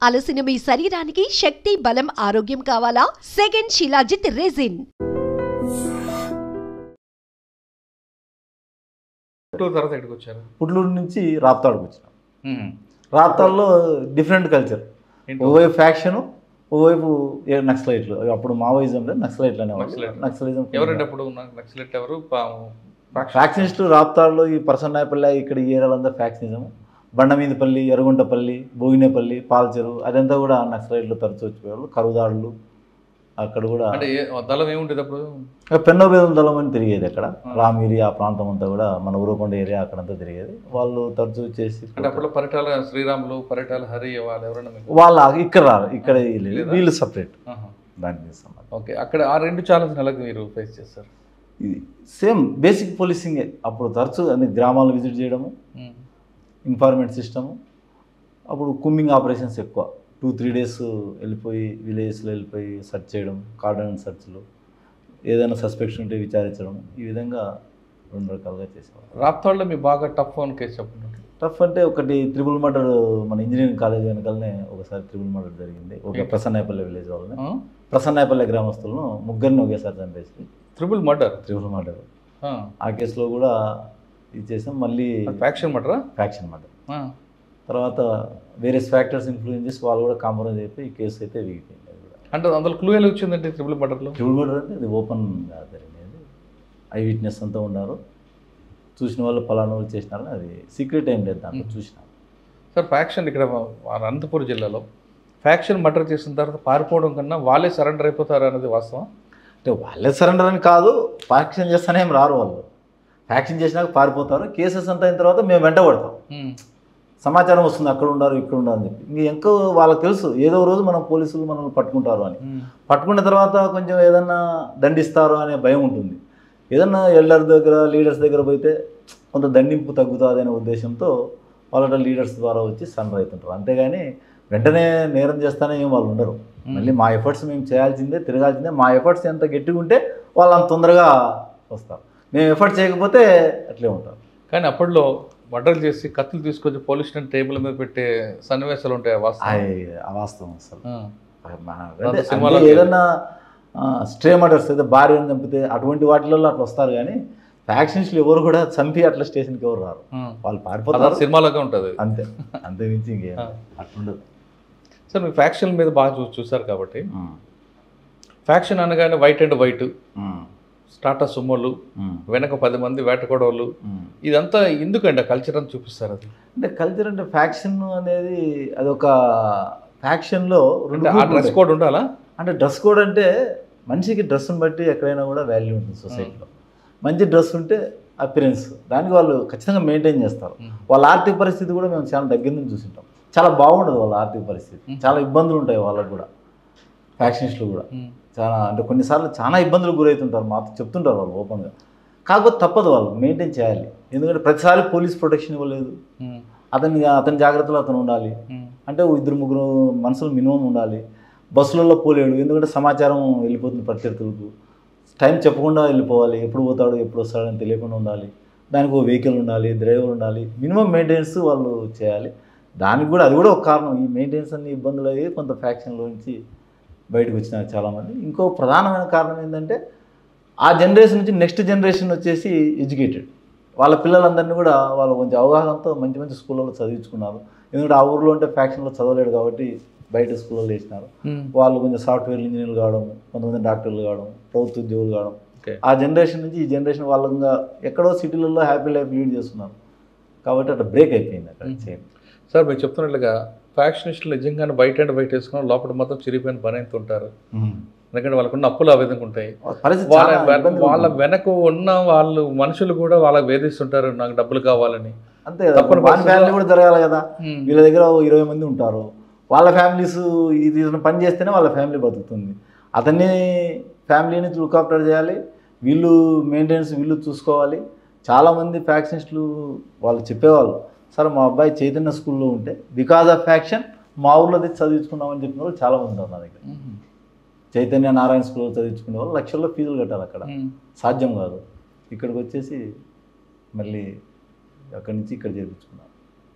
అలసిన మీ శరీరానికి శక్తి, బలం, ఆరోగ్యం కావాలా? Second shilajit resin. పుట్లూరు నుంచి రాప్తాడుకు వచ్చినాం. రాప్తాడులో డిఫరెంట్ కల్చర్, ఓవైపు ఫ్యాక్షను, ఓవైపు నక్సలైట్లు. అప్పుడు మావోయిజం లేదు, నక్సలైట్లు అనేవాళ్ళు. నక్సలిజం ఎవరంటే అప్పుడు నక్సలైట్ ఎవరు? ఫ్యాక్షనిస్టులు రాప్తాడులో ఈ పరసన్నాయపల్లి ఇక్కడ ఈ ఏరియాలంతా ఫ్యాక్షనిజం. బండమీదపల్లి, ఎర్రగుంటపల్లి, భోగినేపల్లి, పాల్చెరు అదంతా కూడా నక్సలైట్లు తరచు వచ్చిపోయేవాళ్ళు. కరుదాడులు అక్కడ కూడా దళం ఏముండేది అప్పుడు? పెన్నోబేదం దళం అని తిరిగేది అక్కడ. రామిగిరి ఆ ప్రాంతం అంతా కూడా మన ఊరకొండ ఏరియా అక్కడంతా తిరిగేది. వాళ్ళు తరచు చేసి అప్పుడు పరిటాల శ్రీరాములు, పరిటాల హరి వాళ్ళు ఎవరైనా వాళ్ళ ఇక్కడ రారు, ఇక్కడ వీళ్ళు సపరేట్. దానికి ఓకే. అక్కడ ఆ రెండు ఛాలెంజ్ నెలకు మీరు ఫేస్ చేస్తారు. ఇది సేమ్ బేసిక్ పోలీసింగే. అప్పుడు తరచు అన్ని గ్రామాలు విజిట్ చేయడము, ఇన్ఫార్మెంట్ సిస్టము. అప్పుడు కుమ్మింగ్ ఆపరేషన్స్ ఎక్కువ. 2-3 days వెళ్ళిపోయి విలేజెస్లో వెళ్ళిపోయి సెర్చ్ చేయడం, కార్డన్ సెర్చ్లు, ఏదైనా సస్పెక్షన్ ఉంటే విచారించడం. ఈ విధంగా 2 రకాలుగా చేసేవాళ్ళు. రాప్తాడులో మీ బాగా టఫ్ వన్ కేసు చెప్పండి. టఫ్ అంటే ఒకటి ట్రిపుల్ మర్డర్. మన ఇంజనీరింగ్ కాలేజ్ వెనకాలనే ఒకసారి ట్రిపుల్ మర్డర్ జరిగింది. ఒక ప్రసన్నాయపల్లి విలేజ్ వాళ్ళని, ప్రసన్నాయపల్లి గ్రామస్తులను ముగ్గురిని ఒకేసారి చంపేసి ట్రిపుల్ మర్డర్. ఆ కేసులో కూడా ఇది చేసాం. మళ్ళీ ఫ్యాక్షన్ మర్డర్. తర్వాత వేరియస్ ఫ్యాక్టర్స్ ఇన్ఫ్లూయెన్స్ చేసి వాళ్ళు కూడా కాంప్రమైజ్ అయిపోయి ఈ కేసు అయితే వీగిపోయింది. అంటే అందులో క్లూ ఎలా వచ్చిందంటే ట్రిపుల్ మర్డర్ అంటే అది ఓపెన్ జరిగింది. ఐ విట్నెస్ అంతా ఉన్నారు, చూసిన వాళ్ళు పలానా వాళ్ళు చేసినారని. అది సీక్రెట్ ఏం లేదు, దాంట్లో చూసినారు. సార్ ఫ్యాక్షన్ ఇక్కడ అనంతపురం జిల్లాలో ఫ్యాక్షన్ మర్డర్ చేసిన తర్వాత పారిపోవడం కన్నా వాళ్ళే సరెండర్ అయిపోతారు అన్నది వాస్తవం. అంటే వాళ్ళే సరెండర్ అని కాదు, ఫ్యాక్షన్ చేస్తానే ఏం రారు వాళ్ళు. ఫ్యాక్షన్ చేసినాక పారిపోతారు. కేసెస్ అంతా అయిన తర్వాత మేము వెంట పడతాం. సమాచారం వస్తుంది అక్కడ ఉండారు ఇక్కడ ఉండారు అని చెప్పి. ఇంకా వాళ్ళకి తెలుసు ఏదో రోజు మనం పోలీసులు మనల్ని పట్టుకుంటారు అని. పట్టుకున్న తర్వాత కొంచెం ఏదన్నా దండిస్తారు అనే భయం ఉంటుంది. ఏదన్నా ఎల్డర్ దగ్గర, లీడర్స్ దగ్గర పోతే కొంత దండింపు తగ్గుతుంది అనే ఉద్దేశంతో వాళ్ళ లీడర్స్ ద్వారా వచ్చి సరెండర్ అవుతుంటారు. అంతేగాని వెంటనే నేరం చేస్తానే ఏం వాళ్ళు ఉండరు. మళ్ళీ మా ఎఫర్ట్స్ మేము చేయాల్సిందే, తిరగాల్సిందే. మా ఎఫర్ట్స్ ఎంత గట్టిగా ఉంటే వాళ్ళు అంత తొందరగా వస్తారు. మేము ఎఫర్ట్ చేయకపోతే అట్లే ఉంటారు. కానీ అప్పట్లో మర్డర్లు చేసి కత్తులు తీసుకొచ్చి పోలీస్ స్టేషన్ టేబుల్ మీద పెట్టే సన్నివేశాలు ఉంటాయి. అవాస్తవం అసలు. ఏదన్నా స్ట్రే మర్డర్స్ అయితే భార్య అని చంపితే అటువంటి వాటిలలో అట్లా వస్తారు. కానీ ఫ్యాక్షన్స్లు ఎవరు కూడా చంపి అట్లా స్టేషన్కి ఎవరు రారు. వాళ్ళు పారిపోతారు. సినిమాలాగా ఉంటుంది అంతే. అంతే మించి ఇంకేం అట్లుండదు. సార్ మీ ఫ్యాక్షన్ మీద బాగా చూసారు కాబట్టి, ఫ్యాక్షన్ అనగానే వైట్ అండ్ వైట్, స్టార్టర్ సుమ్మోళ్ళు, వెనక 10 మంది వేటకోడోళ్ళు, ఇదంతా ఎందుకండి కల్చర్ అని చూపిస్తారు? అది అంటే కల్చర్ అంటే ఫ్యాక్షన్ అనేది అదొక ఫ్యాక్షన్లో డ్రెస్ కోడ్ ఉండాలా? అంటే డ్రెస్ కోడ్ అంటే మనిషికి డ్రెస్ని బట్టి ఎక్కడైనా కూడా వాల్యూ ఉంటుంది సొసైటీలో. మంచి డ్రెస్ ఉంటే అపిరెన్స్, దానికి వాళ్ళు ఖచ్చితంగా మెయింటైన్ చేస్తారు. వాళ్ళ ఆర్థిక పరిస్థితి కూడా మేము చాలా దగ్గర నుంచి చూసింటాం. చాలా బాగుండదు వాళ్ళ ఆర్థిక పరిస్థితి, చాలా ఇబ్బందులు ఉంటాయి వాళ్ళకు కూడా. ఫ్యాక్షనిస్టులు కూడా చాలా అంటే కొన్నిసార్లు చాలా ఇబ్బందులు గురవుతుంటారు, మాతో చెప్తుంటారు వాళ్ళు ఓపెన్గా. కాకపోతే తప్పదు, వాళ్ళు మెయింటైన్ చేయాలి. ఎందుకంటే ప్రతిసారి పోలీస్ ప్రొటెక్షన్ ఇవ్వలేదు. అతని జాగ్రత్తలో అతను ఉండాలి. అంటే 2-3 మనుషులు మినిమం ఉండాలి. బస్సులలో పోలేడు, ఎందుకంటే సమాచారం వెళ్ళిపోతుంది ప్రత్యర్థులకు. టైం చెప్పకుండా వెళ్ళిపోవాలి, ఎప్పుడు పోతాడు ఎప్పుడు వస్తాడని తెలియకుండా ఉండాలి. దానికి ఒక వెహికల్ ఉండాలి, డ్రైవర్ ఉండాలి. మినిమం మెయింటెనెన్స్ వాళ్ళు చేయాలి. దానికి కూడా అది కూడా ఒక కారణం. ఈ మెయింటెనెన్స్ అన్ని ఇబ్బందులు అయ్యి కొంత ఫ్యాక్షన్లో నుంచి బయటకు వచ్చినారు చాలామంది. ఇంకో ప్రధానమైన కారణం ఏంటంటే ఆ జనరేషన్ నుంచి నెక్స్ట్ జనరేషన్ వచ్చేసి ఎడ్యుకేటెడ్. వాళ్ళ పిల్లలందరినీ కూడా వాళ్ళు కొంచెం అవగాహనతో మంచి మంచి స్కూళ్ళలో చదివించుకున్నారు. ఎందుకంటే ఆ ఊర్లో ఉంటే ఫ్యాక్షన్లో చదవలేడు కాబట్టి బయట స్కూళ్ళలో వేసినారు. వాళ్ళు కొంచెం సాఫ్ట్వేర్ ఇంజనీర్లు కావడం, కొంతమంది డాక్టర్లు కావడం, ప్రభుత్వ ఉద్యోగులు కావడం. ఆ జనరేషన్ నుంచి ఈ జనరేషన్ వాళ్ళంగా ఎక్కడో సిటీలలో హ్యాపీ లైఫ్ లీడ్ చేస్తున్నారు కాబట్టి అట్లా బ్రేక్ అయిపోయింది అక్కడ చైన్. సార్ మీరు చెప్తున్నట్లుగా ఫ్యాక్షనిస్టులు నిజంగానే బయట అండ్ బయట వేసుకుని లోపల మొత్తం చిరిగిపోయిన పని అయితే ఉంటారు. ఎందుకంటే వాళ్ళకున్న అప్పులు ఆ విధంగా ఉంటాయి. వాళ్ళ వెనక ఉన్న వాళ్ళు మనుషులు కూడా వాళ్ళకి వేధిస్తుంటారు, నాకు డబ్బులు కావాలని. అంతే కదా, వాళ్ళ ఫ్యామిలీ కూడా జరగాలి కదా. వీళ్ళ దగ్గర 20 మంది ఉంటారు, వాళ్ళ ఫ్యామిలీస్ ఇది పని చేస్తేనే వాళ్ళ ఫ్యామిలీ బతుకుతుంది. అతన్ని ఫ్యామిలీని లుక్ ఆఫ్టర్ చేయాలి, వీళ్ళు మెయింటెనెన్స్ వీళ్ళు చూసుకోవాలి. చాలామంది ఫ్యాక్షనిస్టులు వాళ్ళు చెప్పేవాళ్ళు, సార్ మా అబ్బాయి చైతన్య స్కూల్లో ఉంటే బికాజ్ ఆఫ్ ఫ్యాక్షన్ మా ఊళ్ళో తెచ్చి చదివించుకున్నామని చెప్పిన వాళ్ళు చాలామంది ఉన్నారు నా దగ్గర. చైతన్య నారాయణ స్కూల్లో చదివించుకునే వాళ్ళు లక్షల్లో ఫీజులు కట్టాలి, అక్కడ సాధ్యం కాదు. ఇక్కడికి వచ్చేసి మళ్ళీ అక్కడి నుంచి ఇక్కడ చేర్పించుకున్నారు.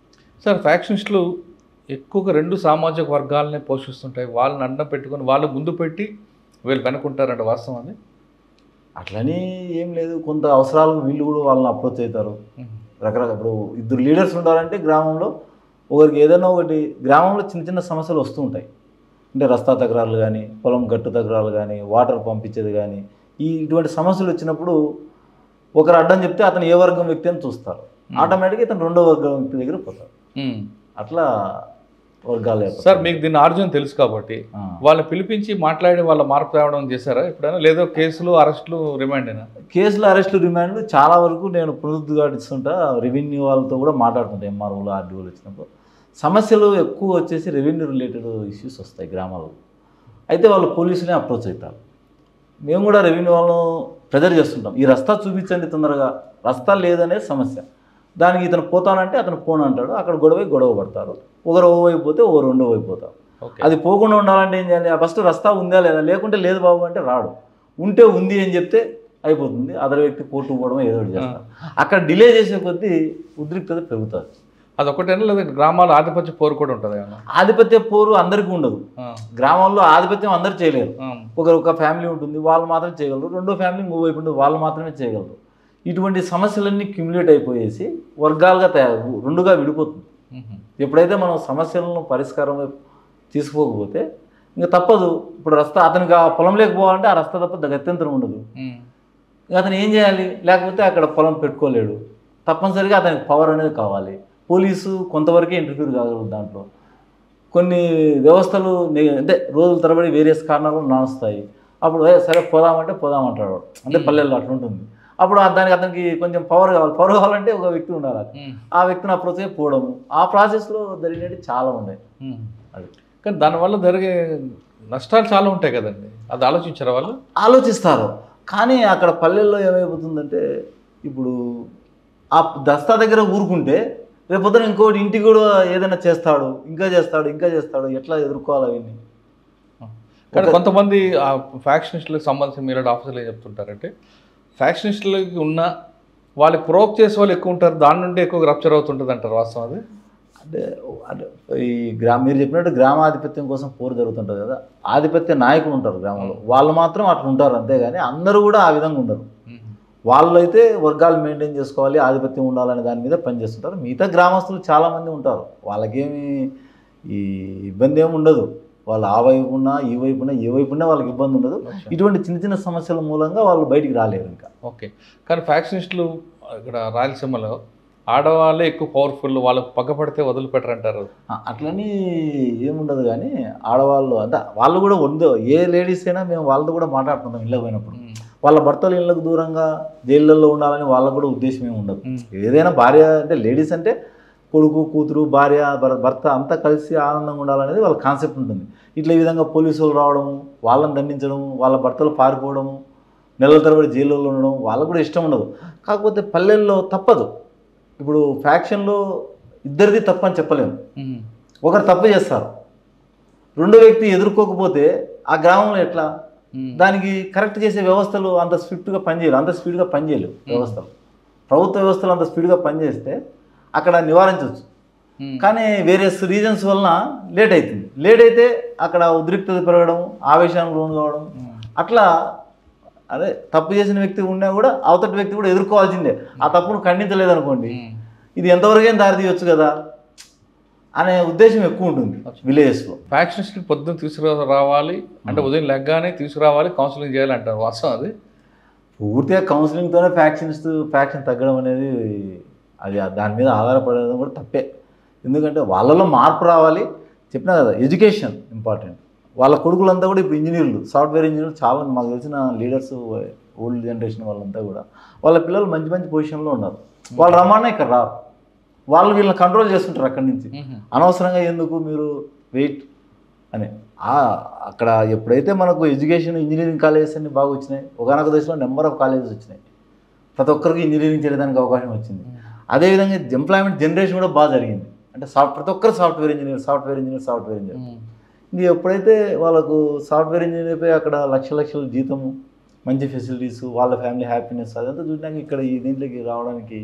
సార్ ఫ్యాక్షనిస్టులు ఎక్కువగా 2 సామాజిక వర్గాలనే పోషిస్తుంటాయి. వాళ్ళని అడ్డం పెట్టుకొని వాళ్ళు ముందు పెట్టి వీళ్ళు వెనుకుంటారంట, వాస్తవం అది? అట్లని ఏం లేదు, కొంత అవసరాలకు వీళ్ళు కూడా వాళ్ళని అప్రోచ్ అవుతారు. రకరకాల ఇప్పుడు ఇద్దరు లీడర్స్ ఉండాలంటే గ్రామంలో ఒకరికి ఏదైనా ఒకటి, గ్రామంలో చిన్న చిన్న సమస్యలు వస్తూ ఉంటాయి. అంటే రస్తా తగరాలు కానీ, పొలం గట్టు తగరాలు కానీ, వాటర్ పంపించేది కానీ, ఇటువంటి సమస్యలు వచ్చినప్పుడు ఒకరు అడ్డం చెప్తే అతను ఏ వర్గం వ్యక్తి అని చూస్తారు. ఆటోమేటిక్గా ఇతను రెండో వర్గం వ్యక్తి దగ్గర పోతారు. అట్లా వర్గాలు. సార్ మీకు దీని ఆర్జన్ తెలుసు కాబట్టి వాళ్ళని పిలిపించి మాట్లాడి వాళ్ళ మార్పు తేవడం చేశారా ఎప్పుడైనా? లేదో కేసులు, అరెస్టులు, రిమాండ్ అయినా? కేసులు, అరెస్టులు, రిమాండ్లు చాలా వరకు నేను పునరుద్ఘాటిస్తుంటా. రెవెన్యూ వాళ్ళతో కూడా మాట్లాడుతుంటా. ఎంఆర్ఓలు, ఆర్డీఓలు వచ్చినప్పుడు సమస్యలు ఎక్కువ వచ్చేసి రెవెన్యూ రిలేటెడ్ ఇష్యూస్ వస్తాయి గ్రామాల్లో. అయితే వాళ్ళు పోలీసులే అప్రోచ్ అవుతారు. మేము కూడా రెవెన్యూ వాళ్ళను ప్రెజర్ చేస్తుంటాం, ఈ రస్తా చూపించండి తొందరగా, రస్తా లేదనే సమస్య. దానికి ఇతను పోతానంటే అతను పోను అంటాడు. అక్కడ గొడవ పడతారు. ఒకరు ఓ అయిపోతే ఓ రెండో అయిపోతారు. అది పోకుండా ఉండాలంటే ఏం చేయాలి? ఫస్ట్ రస్తా ఉందా లేదా, లేకుంటే లేదు బాబు అంటే రాడు, ఉంటే ఉంది అని చెప్తే అయిపోతుంది. అదర్ వ్యక్తి కోర్టు పోవడం ఏదో ఒకటి చేస్తారు. అక్కడ డిలే చేసే కొద్దీ ఉద్రిక్తత పెరుగుతుంది. అదొకటేనా లేదా గ్రామాల ఆధిపత్య పోరు కూడా ఉంటుంది? ఆధిపత్య పోరు అందరికీ ఉండదు. గ్రామంలో ఆధిపత్యం అందరూ చేయలేరు. ఒక ఫ్యామిలీ ఉంటుంది, వాళ్ళు మాత్రం చేయగలరు. రెండో ఫ్యామిలీ ఇంకో వైపు ఉంటుంది, వాళ్ళు మాత్రమే చేయగలరు. ఇటువంటి సమస్యలన్నీ క్యుములేట్ అయిపోయేసి వర్గాలుగా రెండుగా విడిపోతుంది. ఎప్పుడైతే మనం సమస్యలను పరిష్కారం తీసుకోకపోతే ఇంకా తప్పదు. ఇప్పుడు రస్తా అతనికి ఆ పొలం లేకపోవాలంటే ఆ రస్తా తప్ప గత్యంతరం ఉండదు. ఇంకా అతను ఏం చేయాలి? లేకపోతే అక్కడ పొలం పెట్టుకోలేడు. తప్పనిసరిగా అతనికి పవర్ అనేది కావాలి. పోలీసు కొంతవరకే ఇంటర్ఫీర్ కాగలదు. దాంట్లో కొన్ని వ్యవస్థలు అంటే రోజుల తరబడి వేరియస్ కారణాలు నానుస్తాయి. అప్పుడు సరే పోదామంటే పోదామంటాడు. అంటే పల్లెల్లో అట్లా ఉంటుంది. అప్పుడు దానికి అతనికి కొంచెం పవర్ కావాలి. పవర్ కావాలంటే ఒక వ్యక్తి ఉండాలి. ఆ వ్యక్తిని అప్రోచ్ అయ్యి పోవడము, ఆ ప్రాసెస్లో జరిగినవి చాలా ఉన్నాయి. అది కానీ దానివల్ల జరిగే నష్టాలు చాలా ఉంటాయి కదండి. అది ఆలోచించారా వాళ్ళు? ఆలోచిస్తారు. కానీ అక్కడ పల్లెల్లో ఏమైపోతుందంటే, ఇప్పుడు ఆ దస్తా దగ్గర ఊరుకుంటే రేపొద్దున ఇంకోటి ఇంటికి కూడా ఏదైనా చేస్తాడు, ఇంకా చేస్తాడు. ఎట్లా ఎదుర్కోవాలి అవన్నీ? కానీ కొంతమంది ఆ ఫ్యాక్షనిస్టులకు సంబంధించిన మీరు ఆఫీసర్లు ఏం చెప్తుంటారంటే, ఫ్యాక్షనిస్టులకి ఉన్న వాళ్ళకి ప్రోక్ చేసే వాళ్ళు ఎక్కువ ఉంటారు, దాని నుండి ఎక్కువ రప్చర్ అవుతుంటుంది అంటారు, వాస్తవం అది? అంటే ఈ మీరు చెప్పినట్టు గ్రామాధిపత్యం కోసం పోరు జరుగుతుంటుంది కదా, ఆధిపత్య నాయకులు ఉంటారు గ్రామంలో, వాళ్ళు మాత్రం అట్లా ఉంటారు. అంతేగాని అందరూ కూడా ఆ విధంగా ఉండరు. వాళ్ళు అయితే వర్గాలు మెయింటైన్ చేసుకోవాలి, ఆధిపత్యం ఉండాలనే దాని మీద పనిచేస్తుంటారు. మిగతా గ్రామస్తులు చాలామంది ఉంటారు, వాళ్ళకేమి ఈ ఇబ్బంది ఏమి ఉండదు. వాళ్ళు ఆ వైపు ఉన్నా ఈ వైపు ఉన్నా ఏ వైపు ఉన్నా వాళ్ళకి ఇబ్బంది ఉండదు. ఇటువంటి చిన్న చిన్న సమస్యల మూలంగా వాళ్ళు బయటికి రాలేరు ఇంకా. ఓకే. కానీ ఫ్యాక్షనిస్టులు ఇక్కడ రాయలసీమలో ఆడవాళ్ళే ఎక్కువ పవర్ఫుల్, వాళ్ళకు పక్కపడితే వదిలిపెట్టరంటారు. అట్లని ఏముండదు. కానీ ఆడవాళ్ళు అంతా వాళ్ళు కూడా ఉందో, ఏ లేడీస్ అయినా మేము వాళ్ళతో కూడా మాట్లాడుతుంటాం ఇళ్ళకి పోయినప్పుడు. వాళ్ళ భర్తలు ఇళ్ళకు దూరంగా జైళ్ళల్లో ఉండాలని వాళ్ళకు కూడా ఉద్దేశం ఏమి ఉండదు. ఏదైనా భార్య అంటే లేడీస్ అంటే కొడుకు, కూతురు, భార్య, భర్త అంతా కలిసి ఆనందంగా ఉండాలనేది వాళ్ళ కాన్సెప్ట్ ఉంటుంది. ఇట్లా ఈ విధంగా పోలీసులు రావడము, వాళ్ళని దండించడము, వాళ్ళ భర్తలు పారిపోవడము, నెలల తరబడి జైల్లో ఉండడం వాళ్ళకు కూడా ఇష్టం ఉండదు. కాకపోతే పల్లెల్లో తప్పదు. ఇప్పుడు ఫ్యాక్షన్లో ఇద్దరిది తప్పు అని చెప్పలేము. ఒకరు తప్పు చేస్తారు, రెండో వ్యక్తి ఎదుర్కోకపోతే ఆ గ్రామంలో ఎట్లా? దానికి కరెక్ట్ చేసే వ్యవస్థలు అంత స్విఫ్ట్గా పనిచేయరు, అంత స్పీడ్గా పనిచేయలేవు వ్యవస్థలు. ప్రభుత్వ వ్యవస్థలు అంత స్పీడ్గా పనిచేస్తే అక్కడ నివారించవచ్చు. కానీ వేరియస్ రీజన్స్ వలన లేట్ అవుతుంది. లేట్ అయితే అక్కడ ఉద్రిక్తత పెరగడం, ఆవేశానికి లోను కావడం, అట్లా అదే తప్పు చేసిన వ్యక్తి ఉన్నా కూడా అవతటి వ్యక్తి కూడా ఎదుర్కోవాల్సిందే. ఆ తప్పును ఖండించలేదనుకోండి, ఇది ఎంతవరకైనా దారి తీయొచ్చు కదా అనే ఉద్దేశం ఎక్కువ ఉంటుంది విలేజెస్లో. ఫ్యాక్షనిస్ట్కి పొద్దున్న తీసుకురావాలి అంటే ఉదయం లెగ్గానే తీసుకురావాలి, కౌన్సిలింగ్ చేయాలంటారు, వాస్తవం అది? పూర్తిగా కౌన్సిలింగ్తోనే ఫ్యాక్షన్ తగ్గడం అనేది అది దాని మీద ఆధారపడడం కూడా తప్పే. ఎందుకంటే వాళ్ళలో మార్పు రావాలి. చెప్పినా కదా, ఎడ్యుకేషన్ ఇంపార్టెంట్. వాళ్ళ కొడుకులంతా కూడా ఇప్పుడు ఇంజనీర్లు, సాఫ్ట్వేర్ ఇంజనీర్లు చాలా మాకు తెలిసిన లీడర్స్, ఓల్డ్ జనరేషన్ వాళ్ళంతా కూడా వాళ్ళ పిల్లలు మంచి మంచి పొజిషన్లో ఉన్నారు. వాళ్ళు రమ్మన్నా ఇక్కడ రారు, వాళ్ళు వీళ్ళని కంట్రోల్ చేస్తుంటారు అక్కడి నుంచి. అనవసరంగా ఎందుకు మీరు వెయిట్ అని. అక్కడ ఎప్పుడైతే మనకు ఎడ్యుకేషన్, ఇంజనీరింగ్ కాలేజెస్ అన్ని బాగా వచ్చినాయి, ఒకనొక దశలో నెంబర్ ఆఫ్ కాలేజెస్ వచ్చినాయి, ప్రతి ఒక్కరికి ఇంజనీరింగ్ చేయడానికి అవకాశం వచ్చింది. అదేవిధంగా ఎంప్లాయ్మెంట్ జనరేషన్ కూడా బాగా జరిగింది. అంటే ప్రతి ఒక్కరు సాఫ్ట్వేర్ ఇంజనీర్. ఇది ఎప్పుడైతే వాళ్ళకు సాఫ్ట్వేర్ ఇంజనీర్ అయిపోయి అక్కడ లక్షల జీతము, మంచి ఫెసిలిటీస్, వాళ్ళ ఫ్యామిలీ హ్యాపీనెస్ అదంతా చూడడానికి ఇక్కడ ఈ దీంట్లోకి రావడానికి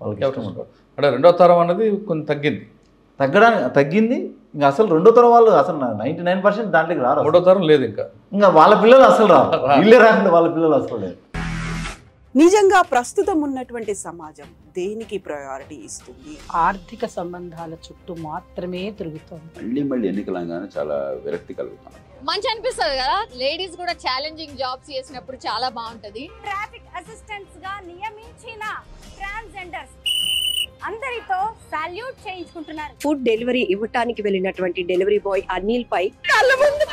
వాళ్ళకి ఇష్టం ఉంటుంది. అంటే రెండో తరం అనేది కొంచెం తగ్గింది. తగ్గింది. ఇంకా అసలు రెండో తరం వాళ్ళు అసలు 99% దాంట్లోకి రారు. మూడో తరం లేదు ఇంకా వాళ్ళ పిల్లలు అసలు రారు. వీళ్ళే రాకుండా వాళ్ళ పిల్లలు అసలు లేదు. నిజంగా ప్రస్తుతం ఉన్నటువంటి సమాజం దేనికి ప్రయారిటీ ఇస్తుంది? ఆర్థిక సంబంధాల చుట్టూ మాత్రమే తిరుగుతోంది. మళ్ళీ ఎన్నికలంగానే చాలా విరక్తి కలుగుతాం. మంచి అనిపిస్తుంది కదా, లేడీస్ కూడా ఛాలెంజింగ్ జాబ్స్ చేసినప్పుడు చాలా బాగుంటది. ట్రాఫిక్ అసిస్టెంట్స్ గా నియమించిన ట్రాన్స్జెండర్స్ అందరితో సాల్యూట్ చేయించుకుంటున్నారు. ఫుడ్ డెలివరీ ఇవ్వటానికి వెళ్ళినటువంటి డెలివరీ బాయ్ అనిల్ పై కళ్ళ ముందు